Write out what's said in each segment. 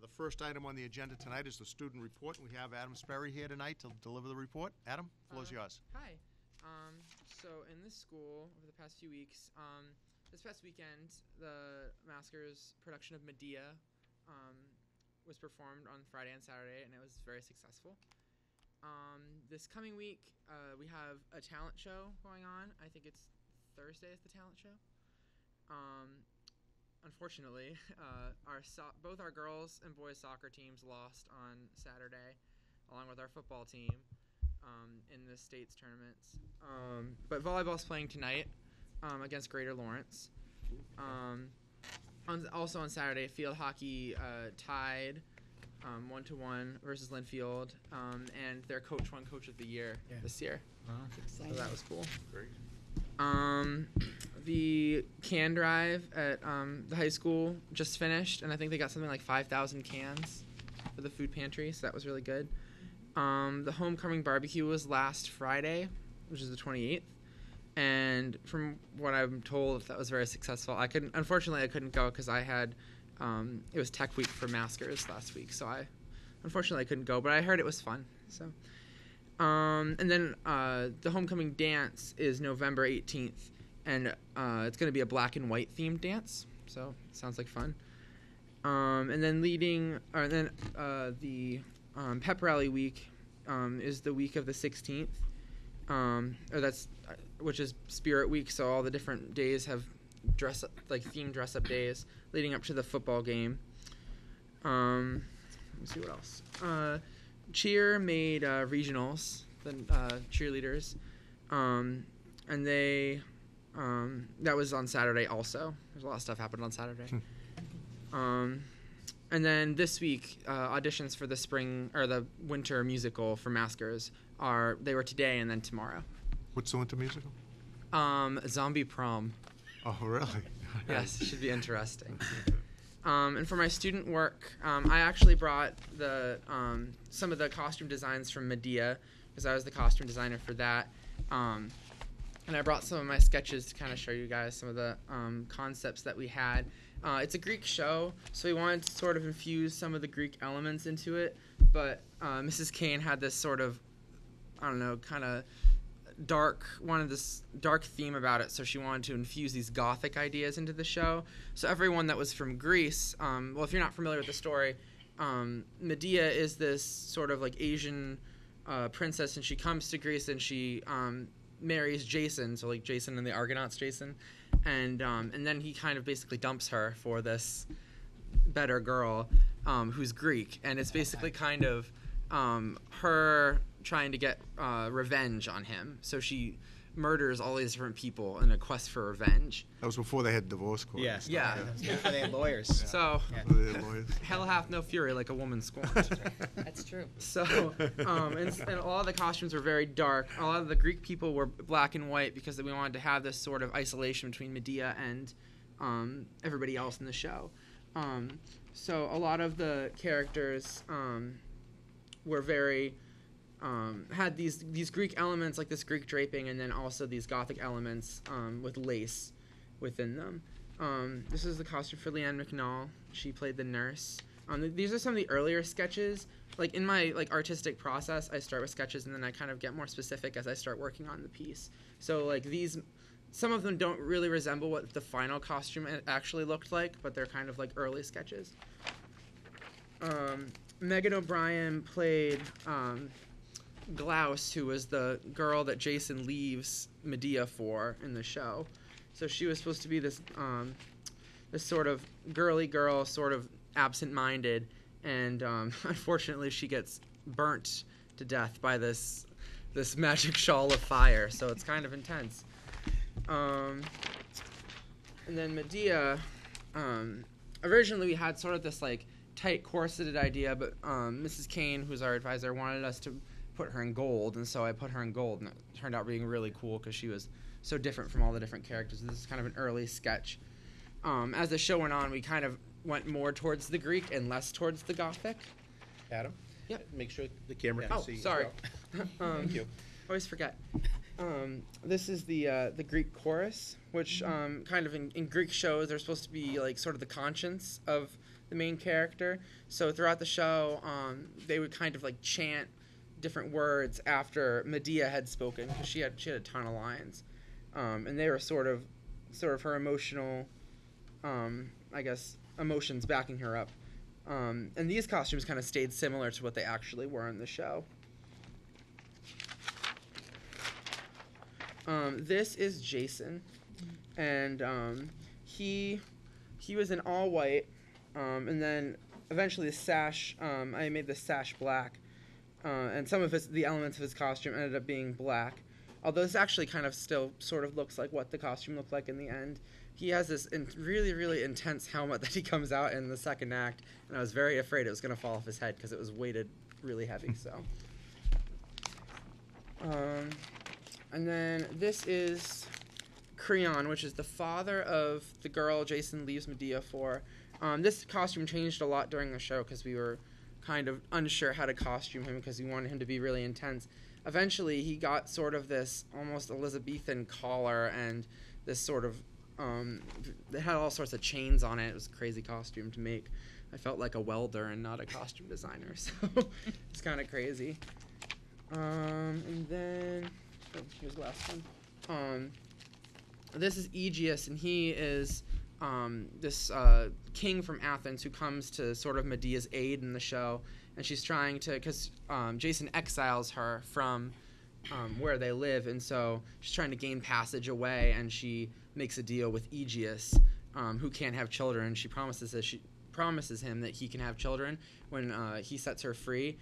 The first item on the agenda tonight is the student report, and we have Adam Sperry here tonight to deliver the report. Adam, floor's yours. Hi. So in this school, over the past few weeks, this past weekend, the Maskers production of Medea was performed on Friday and Saturday, and it was very successful. This coming week, we have a talent show going on. I think it's Thursday is the talent show. Unfortunately, both our girls and boys soccer teams lost on Saturday, along with our football team in the states tournaments. But volleyball's playing tonight against Greater Lawrence. Also on Saturday, field hockey tied 1-1 versus Linfield, and their coach won Coach of the Year this year. So that was cool. Great. The can drive at the high school just finished, and I think they got something like 5,000 cans for the food pantry, so that was really good. The homecoming barbecue was last Friday, which is the 28th, and from what I'm told, that was very successful. Unfortunately, I couldn't go because I had, it was Tech Week for Maskers last week, so unfortunately, I couldn't go, but I heard it was fun, so. And then the homecoming dance is November 18th, and it's going to be a black and white themed dance, so it sounds like fun. And then the pep rally week is the week of the 16th, which is Spirit Week, so all the different days have themed dress up days leading up to the football game. Let me see what else. Cheer made regionals, the cheerleaders, and they that was on Saturday also. There's a lot of stuff happened on Saturday. And then this week, auditions for the spring or the winter musical for Maskers they were today and then tomorrow. What's the winter musical? Zombie Prom. Oh, really? Yes, it should be interesting. And for my student work, I actually brought some of the costume designs from Medea, because I was the costume designer for that. And I brought some of my sketches to kind of show you guys some of the concepts that we had. It's a Greek show, so we wanted to sort of infuse some of the Greek elements into it, but Mrs. Kane had this sort of, I don't know, kind of wanted this dark theme about it, so she wanted to infuse these gothic ideas into the show. So everyone that was from Greece, well, if you're not familiar with the story, Medea is this sort of like Asian princess, and she comes to Greece and she marries Jason, so like Jason and the Argonauts Jason, and then he kind of basically dumps her for this better girl who's Greek, and it's basically kind of her trying to get revenge on him. So she murders all these different people in a quest for revenge. That was before they had divorce court. Yes. Yeah. That was before they had lawyers. So, They had lawyers. hell hath no fury like a woman scorned. That's true. So, and all the costumes were very dark. A lot of the Greek people were black and white because we wanted to have this sort of isolation between Medea and everybody else in the show. So a lot of the characters were very had these Greek elements, like this Greek draping, and then also these Gothic elements with lace within them. This is the costume for Leanne McNall. She played the nurse. These are some of the earlier sketches. Like in my artistic process, I start with sketches and then I kind of get more specific as I start working on the piece. So like some of them don't really resemble what the final costume actually looked like, but they're kind of like early sketches. Megan O'Brien played Glaus, who was the girl that Jason leaves Medea for in the show. So she was supposed to be this sort of girly girl, sort of absent-minded, and unfortunately she gets burnt to death by this magic shawl of fire. So it's kind of intense. And then Medea, originally we had sort of this like tight corseted idea, but Mrs. Kane, who's our advisor, wanted us to put her in gold, and so I put her in gold, and it turned out being really cool because she was so different from all the different characters. This is kind of an early sketch. As the show went on, we kind of went more towards the Greek and less towards the Gothic. Adam? Yep. Make sure the camera can see. Oh, sorry. Thank you. Always forget. This is the Greek chorus, which kind of in Greek shows they're supposed to be like sort of the conscience of the main character. So throughout the show, they would kind of like chant different words after Medea had spoken, because she had a ton of lines, and they were sort of her emotional, I guess, emotions backing her up. And these costumes kind of stayed similar to what they actually were in the show. This is Jason, and he was in all white, and then eventually the sash, I made the sash black, and some of the elements of his costume ended up being black, although this actually kind of still sort of looks like what the costume looked like in the end. He has this really, really intense helmet that he comes out in the second act, and I was very afraid it was going to fall off his head because it was weighted really heavy, so. And then this is Creon, which is the father of the girl Jason leaves Medea for. This costume changed a lot during the show because we were kind of unsure how to costume him because we wanted him to be really intense. Eventually, he got sort of this almost Elizabethan collar and this sort of, it had all sorts of chains on it. It was a crazy costume to make. I felt like a welder and not a costume designer, so it's kind of crazy. And then... Oh, here's the last one. This is Aegeus, and he is this king from Athens who comes to sort of Medea's aid in the show, and she's trying to, because Jason exiles her from where they live, and so she's trying to gain passage away, and she makes a deal with Aegeus, who can't have children. She promises him that he can have children when he sets her free.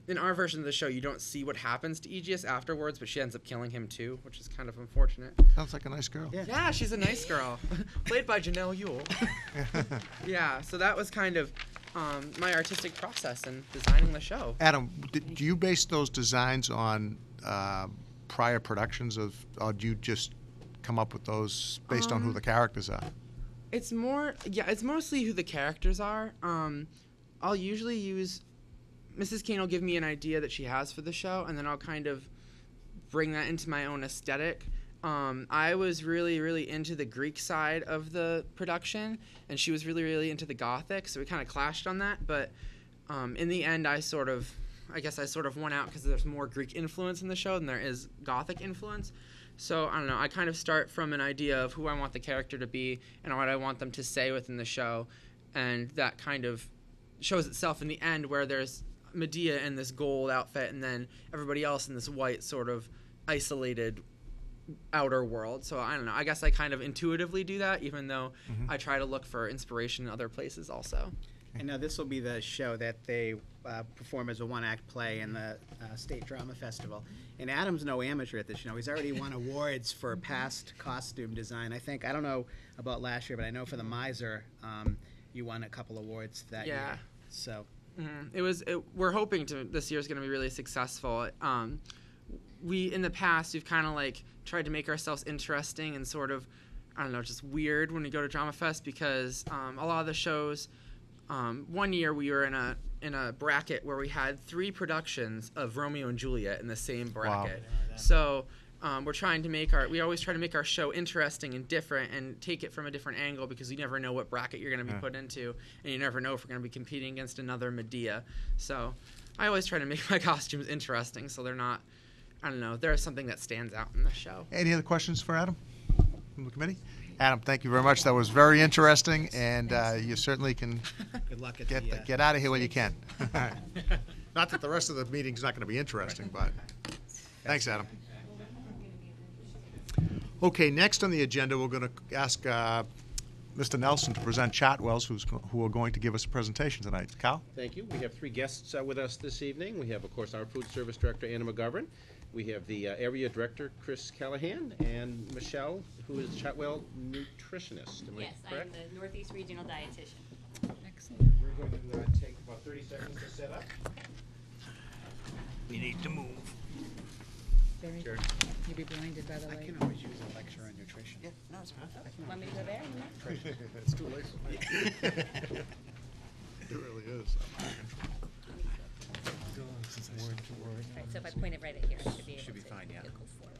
In our version of the show, you don't see what happens to Aegeus afterwards, but she ends up killing him too, which is kind of unfortunate. Sounds like a nice girl. Yeah, she's a nice girl. Played by Janelle Yule. Yeah, so that was kind of my artistic process in designing the show. Adam, do you base those designs on prior productions or do you just come up with those based on who the characters are? It's mostly who the characters are. I'll usually use... Mrs. Kane will give me an idea that she has for the show, and then I'll kind of bring that into my own aesthetic. I was really, really into the Greek side of the production, and she was really, really into the Gothic, so we kind of clashed on that. But in the end, I sort of won out because there's more Greek influence in the show than there is Gothic influence. So, I don't know, I kind of start from an idea of who I want the character to be and what I want them to say within the show, and that kind of shows itself in the end where there's Medea in this gold outfit and then everybody else in this white sort of isolated outer world. So I don't know, I guess I kind of intuitively do that, even though I try to look for inspiration in other places also. And now this will be the show that they perform as a one-act play in the State Drama Festival. And Adam's no amateur at this. He's already won awards for past costume design. I don't know about last year, but I know for the Miser, you won a couple awards that year. So. We're hoping this year's going to be really successful. In the past, we've kind of like tried to make ourselves interesting and sort of, I don't know, just weird when we go to Drama Fest because a lot of the shows, one year we were in a bracket where we had 3 productions of Romeo and Juliet in the same bracket. Wow. So we're trying to we always try to make our show interesting and different and take it from a different angle because you never know what bracket you're going to be put into, and you never know if we're going to be competing against another Medea. So I always try to make my costumes interesting so they're not, I don't know, there's something that stands out in the show. Any other questions for Adam from the committee? Adam, thank you very much. That was very interesting, and you certainly can Good luck at get out of here when you can. Not that the rest of the meeting's not going to be interesting, but thanks, Adam. Okay, next on the agenda, we're going to ask Mr. Nelson to present Chartwells, who are going to give us a presentation tonight. Cal? Thank you. We have 3 guests with us this evening. We have, of course, our Food Service Director, Anna McGovern. We have the Area Director, Chris Callahan, and Michelle, who is Chartwell nutritionist. Am Yes, I correct? I'm the Northeast Regional Dietitian. Excellent. We're going to take about 30 seconds to set up. We need to move. Very Sure. You'd be blinded by the I light. can always use a lecture on nutrition. Want me to go there? It's too late for me. It really is. Right, so if I point it right at here, I should be able Should be to fine, yeah. go forward.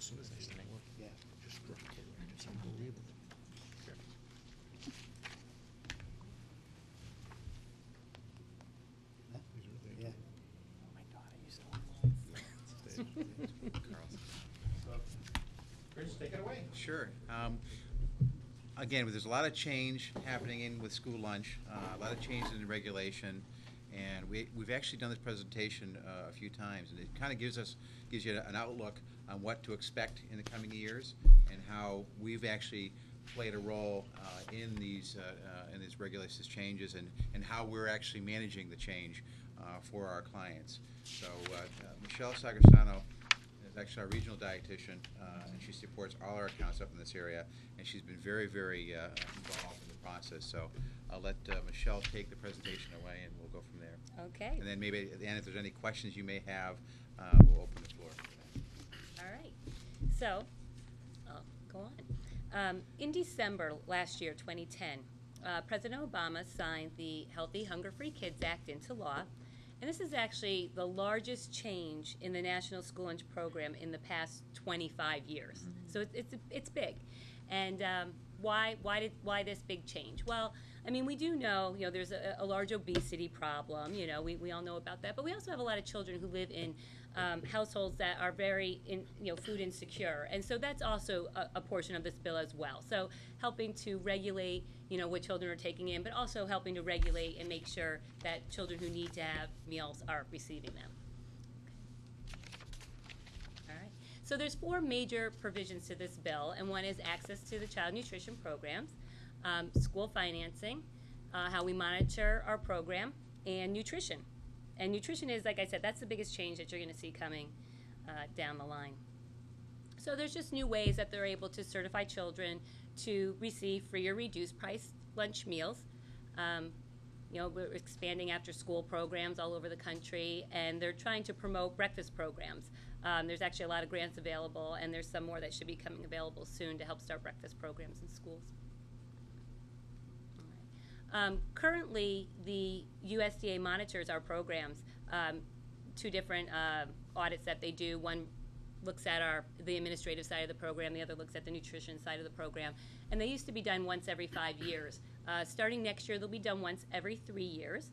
soon as they start working. Yeah. Just unbelievable. Yeah. Chris, take it away. Sure. Again, there's a lot of change happening with school lunch, a lot of change in the regulation, and we've actually done this presentation a few times, and it kind of gives you an outlook on what to expect in the coming years and how we've actually played a role in these regulations changes and how we're actually managing the change for our clients. So Michelle Sagastano is actually our regional dietitian, and she supports all our accounts up in this area, and she's been very, very involved in the process. So I'll let Michelle take the presentation away, and we'll go from there. Okay, And then maybe at the end, if there's any questions you may have, we'll open the floor. all right. So, I'll go on. In December last year, 2010, President Obama signed the Healthy, Hunger-Free Kids Act into law. And this is actually the largest change in the National School Lunch Program in the past 25 years. So it's big. And why this big change? Well, I mean, we do know, there's a large obesity problem. We all know about that. But we also have a lot of children who live in households that are very, food insecure. And so that's also a portion of this bill as well. So helping to regulate, what children are taking in, but also helping to regulate and make sure that children who need to have meals are receiving them. All right. So there's 4 major provisions to this bill, and one is access to the child nutrition programs, school financing, how we monitor our program, and nutrition. And nutrition is, like I said, that's the biggest change that you're going to see coming down the line. So there's just new ways that they're able to certify children to receive free or reduced price lunch meals. We're expanding after school programs all over the country, and they're trying to promote breakfast programs. There's actually a lot of grants available, and there's some more that should be coming available soon to help start breakfast programs in schools. Currently, the USDA monitors our programs. 2 different audits that they do. One looks at the administrative side of the program, the other looks at the nutrition side of the program. And they used to be done once every 5 years. Starting next year, they'll be done once every 3 years.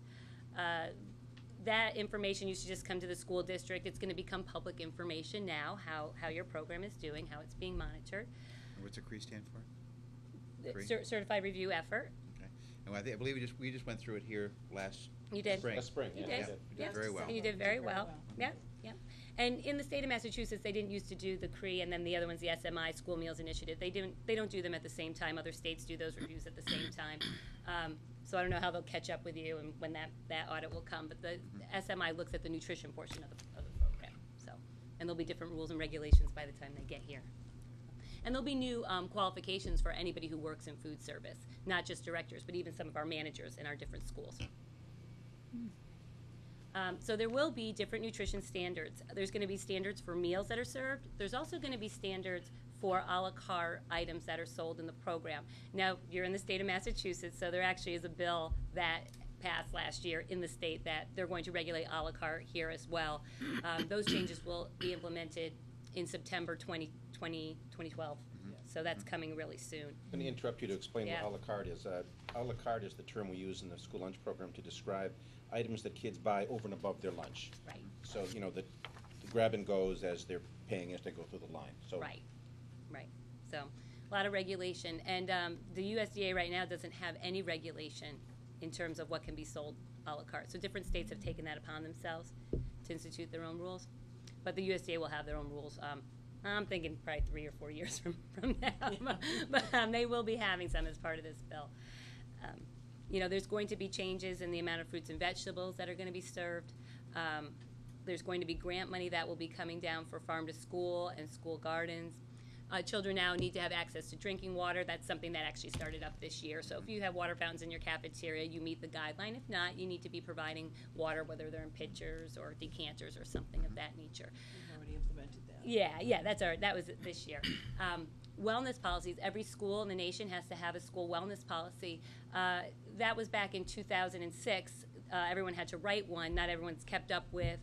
That information used to just come to the school district. It's going to become public information now, how your program is doing, how it's being monitored. And what's the CRE stand for? Certified Review Effort. Okay. And I believe we just went through it here last You did. spring. Last spring, You yeah. did. We did very well. You did very well. Yeah, yeah. And in the state of Massachusetts, they didn't used to do the CRE, and then the other one's the SMI, School Meals Initiative. They don't do them at the same time. Other states do those reviews at the same time. So I don't know how they'll catch up with you and when that audit will come. But the SMI looks at the nutrition portion of the program. So, and there'll be different rules and regulations by the time they get here. And there'll be new qualifications for anybody who works in food service, not just directors, but even some of our managers in our different schools. So there will be different nutrition standards. There's going to be standards for meals that are served. There's also going to be standards for a la carte items that are sold in the program. Now, you're in the state of Massachusetts, so there actually is a bill that passed last year in the state that they're going to regulate a la carte here as well. Those changes will be implemented in September 2012. So that's coming really soon. I'm going to interrupt you to explain Yeah. what a la carte is. A la carte is the term we use in the school lunch program to describe items that kids buy over and above their lunch. Right. So, the grab and goes as they're paying as they go through the line. So Right. So a lot of regulation. And the USDA right now doesn't have any regulation in terms of what can be sold a la carte. So different states have taken that upon themselves to institute their own rules. But the USDA will have their own rules. I'm thinking probably 3 or 4 years from now. But they will be having some as part of this bill. There's going to be changes in the amount of fruits and vegetables that are going to be served. There's going to be grant money that will be coming down for farm to school and school gardens. Children now need to have access to drinking water. That's something that actually started up this year. So if you have water fountains in your cafeteria, you meet the guideline. If not, you need to be providing water, whether they're in pitchers or decanters or something of that nature. We've already implemented that. Yeah, that was this year. Wellness policies. Every school in the nation has to have a school wellness policy. That was back in 2006. Everyone had to write one. Not everyone's kept up with